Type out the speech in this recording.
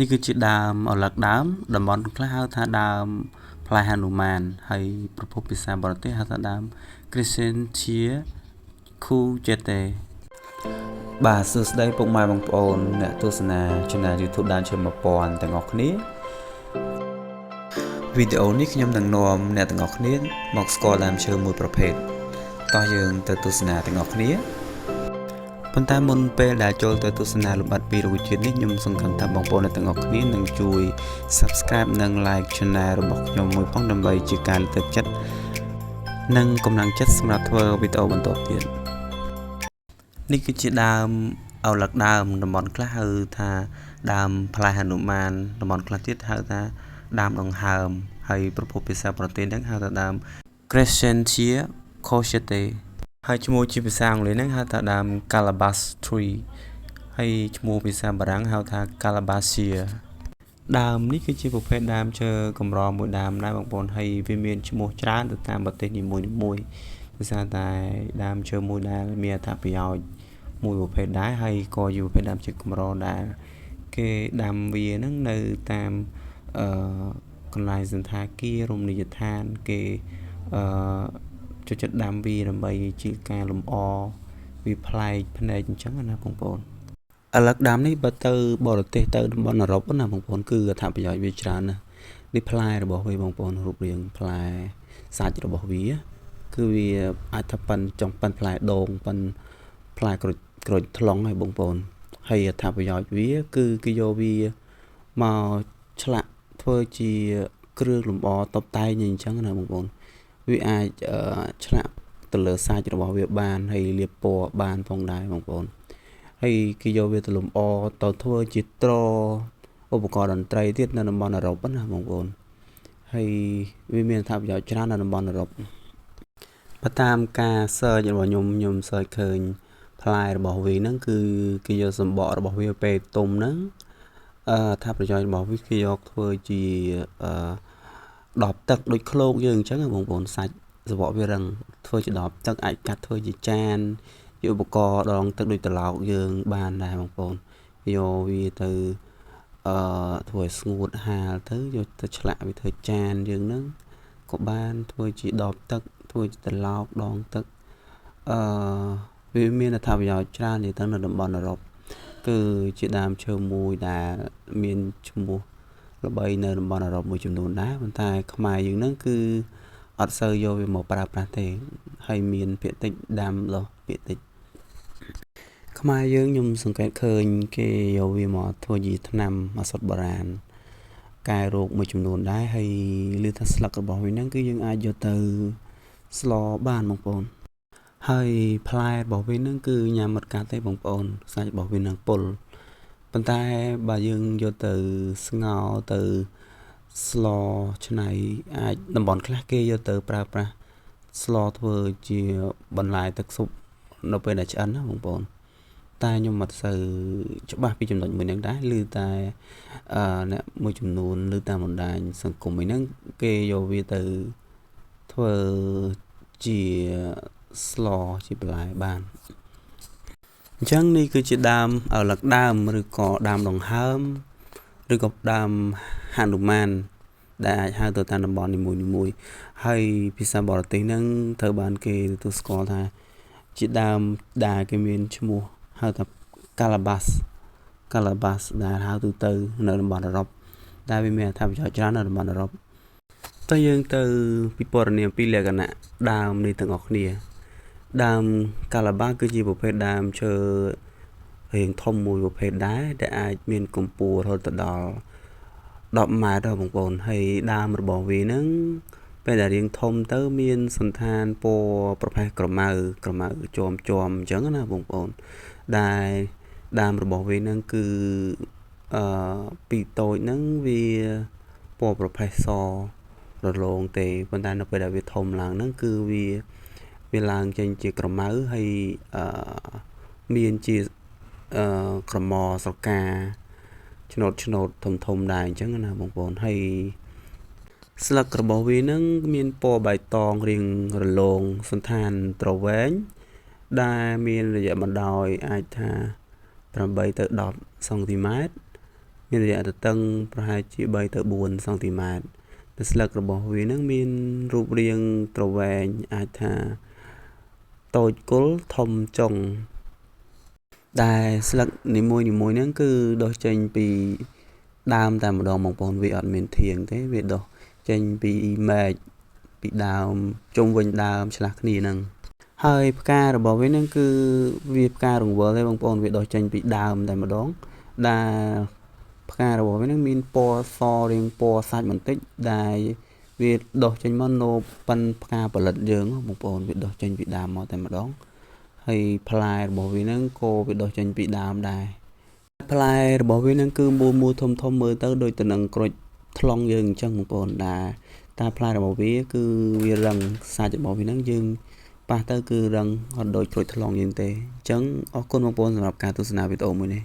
នេះគឺជាដើមឪឡឹកដើមតំបន់ខ្លះហៅថាដើមផ្លែហនុមានហើយប្រភពភាសាបរទេសហៅថាដើម Crescentia Cujete បាទសួស្តីពុកម៉ែបងប្អូនអ្នកទស្សនា Channel YouTube ដើមឈើ1000ទាំងអស់គ្នាវីដេអូនេះខ្ញុំនឹងនាំអ្នកទាំងអស់គ្នាមកស្គាល់ដើមឈើមួយប្រភេទតោះយើងទៅទស្សនាទាំងអស់គ្នាប៉ុន្តែមុនពេលដែលចូលទៅទស្សនាលម្អិតពីរុក្ខជាតិនេះខ្ញុំសង្ឃឹមថាបងប្អូនទាំងអស់គ្នានឹងជួយ Subscribe និង Like Channel របស់ខ្ញុំមួយផងដើម្បីជាការលើកទឹកចិត្តនិងកម្លាំងចិត្តសម្រាប់ធ្វើវីដេអូបន្តទៀតនេះគឺជាដើមឪឡឹកដើមតំបន់ខ្លះហៅថាដើមផ្លែហនុមានតំបន់ខ្លះទៀតហៅថាដើមដង្ហើមហើយប្រភពភាសាប្រទេសហ្នឹងហៅថាដើម Crescentia Cujete ហើយឈ្មោះជាភាសាអង់គ្លេសហ្នឹងហៅថាដើម Calabash Tree ហើយឈ្មោះភាសាបារាំងហៅថា Calabacia ដើមនេះគឺជាប្រភេទដើមឈើកម្រមួយដើមដែរបងប្អូនហើយវាមានឈ្មោះច្រើនទៅតាមប្រទេសនីមួយៗដោយសារតែដើមឈើមួយដែលមានអត្ថប្រយោជន៍មួយប្រភេទដែរហើយក៏ជាប្រភេទដើមឈើកម្រដែរគេដាំវាហ្នឹងនៅតាមកន្លែងសន្តាគាររមណីយដ្ឋានគេចូលចិត្តដាំវាដើម្បីជាការលម្អវាប្លែកភ្នែកអញ្ចឹងណាបងប្អូនឥឡូវដើមនេះបើទៅបរទេសទៅតំបន់អឺរ៉ុបណាបងប្អូនគឺអត្ថប្រយោជន៍វាច្រើនណាស់នេះផ្លែរបស់វាបងប្អូនរូបរាងផ្លែសាច់របស់វាគឺវាអាចថាប៉ិនចង់ប៉ិនផ្លែដូងប៉ិនផ្លែក្រូចថ្លុងហើយបងប្អូនហើយអត្ថប្រយោជន៍វាគឺគេយកវាមកឆ្លាក់ធ្វើជាគ្រឿងលម្អតុបតែងអញ្ចឹងណាបងប្អូនវាអាចឆ្លាក់ទៅលើសាច់របស់វាបានហើយលាបពណ៌បានផងដែរបងប្អូនហើយគេយកវាទៅលម្អទៅធ្វើជាត្រឧបករណ៍តន្ត្រីទៀតនៅតំបន់អឺរ៉ុបណាបងប្អូនហើយវាមានអត្ថប្រយោជន៍ច្រើននៅតំបន់អឺរ៉ុបបើតាមការ search របស់ខ្ញុំ search ឃើញផ្លែរបស់វាហ្នឹងគឺគេយកសម្បករបស់វាពេលទុំហ្នឹងអត្ថប្រយោជន៍របស់វាគេយកធ្វើជាដបទឹកដូចឃ្លោកយើងអញ្ចឹងបងប្អូនសាច់សបកវារឹងធ្វើជាដបទឹកអាចកាត់ធ្វើជាចានជាឧបករណ៍ដងទឹកដូចត្រឡោកយើងបានដែរបងប្អូនយកវាទៅធ្វើឲ្យស្ងួតហាលទៅយកទៅឆ្លាក់វាធ្វើចានយើងហ្នឹងក៏បានធ្វើជាដបទឹកធ្វើជាត្រឡោកដងទឹកវាមានអត្ថប្រយោជន៍ច្រើននិយាយទៅនៅតំបន់អឺរ៉ុបគឺជាដើមឈើមួយដែលមានឈ្មោះល្បីនៅតំបន់អឺរ៉ុបមួយចំនួនដែរប៉ុន្តែខ្មែរយើងហ្នឹងគឺអត់សូវយកវាមកប្រើប្រាស់ទេហើយមានភាគតិចដាំលោះភាគតិចខ្មែរយើងខ្ញុំសង្កេតឃើញគេយកវាមកធ្វើជាថ្នាំឱសថបុរាណកែរោគមួយចំនួនដែរហើយលឺថាស្លឹករបស់វាហ្នឹងគឺយើងអាចយកទៅស្លបានបងប្អូនហើយផ្លែរបស់វាហ្នឹងគឺញ៉ាំមិនកាត់ទេបងប្អូនសាច់របស់វានឹងពុលប៉ុន្តែបើយើងយកទៅស្ងោរទៅស្លឆ្នៃអាចតំបន់ខ្លះគេយកទៅប្រើប្រាស់ស្លធ្វើជាបន្លែទឹកស៊ុបនៅពេលដែលឆ្អិនណាបងប្អូនតែខ្ញុំមិនសូវច្បាស់ពីចំណុចមួយហ្នឹងដែរឮតែអ្នកមួយចំនួនឮតាមបណ្ដាញសង្គមហ្នឹងគេយកវាទៅធ្វើជាស្លជាបន្លែបានអញ្ចឹងនេះគឺជាដើមឪឡឹកដើមឬក៏ដើមដង្ហើមឬក៏ដើមហនុមានដែលអាចហៅទៅតាមតំបន់នីមួយៗហើយភាសាបរទេសហ្នឹងត្រូវបានគេទទួលស្គាល់ថាជាដើមដែលគេមានឈ្មោះហៅថា Calabash ដែលហៅទូទៅនៅតំបន់អឺរ៉ុបដែលវាមានអត្ថប្រយោជន៍ច្រើននៅតំបន់អឺរ៉ុបតើយើងទៅពិពណ៌នាពីលក្ខណៈដើមនេះទាំងអស់គ្នាដើម Calabash គឺជាប្រភេទដើមឈើរាងធំមួយប្រភេទដែរដែលអាចមានកម្ពស់រហូតដល់10 ម៉ែត្របងប្អូនហើយដើមរបស់វាហ្នឹងពេលដែលរាងធំទៅមានសន្តានពណ៌ប្រផេះក្រមៅជាំអញ្ចឹងណាបងប្អូនដែលដើមរបស់វាហ្នឹងគឺពីតូចហ្នឹងវាពណ៌ប្រផេះសរលោងទេប៉ុន្តែនៅពេលដែលវាធំឡើងហ្នឹងគឺវាឡើងចេញជាក្រមៅហើយមានជាក្រមស្រកាឆ្នោតធំដែរអញ្ចឹងណាបងប្អូនហើយស្លឹករបស់វានឹងមានពណ៌បៃតងរាងរលោងសន្តានទ្រវែងដែលមានរយៈបណ្ដោយអាចថា8ទៅ10សង់ទីម៉ែត្រ មានរយៈទទឹងប្រហែលជា3ទៅ4សង់ទីម៉ែត្រដែលស្លឹករបស់វានឹងមានរូបរាងទ្រវែងអាចថាតូចគល់ធំចុងដែលស្លឹកនីមួយៗហ្នឹងគឺដុះចេញពីដើមតែម្ដងបងប្អូនវាអត់មានធាងទេវាដុះចេញពីមែកពីដើមជុំវិញដើមឆ្លាស់គ្នាហ្នឹងហើយផ្ការបស់វាហ្នឹងគឺវាផ្ការង្វិលទេបងប្អូនវាដុះចេញពីដើមតែម្ដងដែលផ្ការបស់វាហ្នឹងមានពណ៌សរាងពណ៌សាច់បន្តិចដែលវាដុះចេញមកនៅប៉ិនផ្កាផលិតយើងបងប្អូនវាដុះចេញពីដើមមកតែម្ដងហើយផ្លែរបស់វាហ្នឹងក៏វាដុះចេញពីដើមដែរផ្លែរបស់វាហ្នឹងគឺមូលធំមើលទៅដូចទៅនឹងក្រូចថ្លុងយើងអញ្ចឹងបងប្អូនដែរតែផ្លែរបស់វាគឺវារឹងសាច់របស់វាហ្នឹងយើងប៉ះទៅគឺរឹងអត់ដូចក្រូចថ្លុងយើងទេអញ្ចឹងអរគុណបងប្អូនសម្រាប់ការទស្សនាវីដេអូមួយនេះ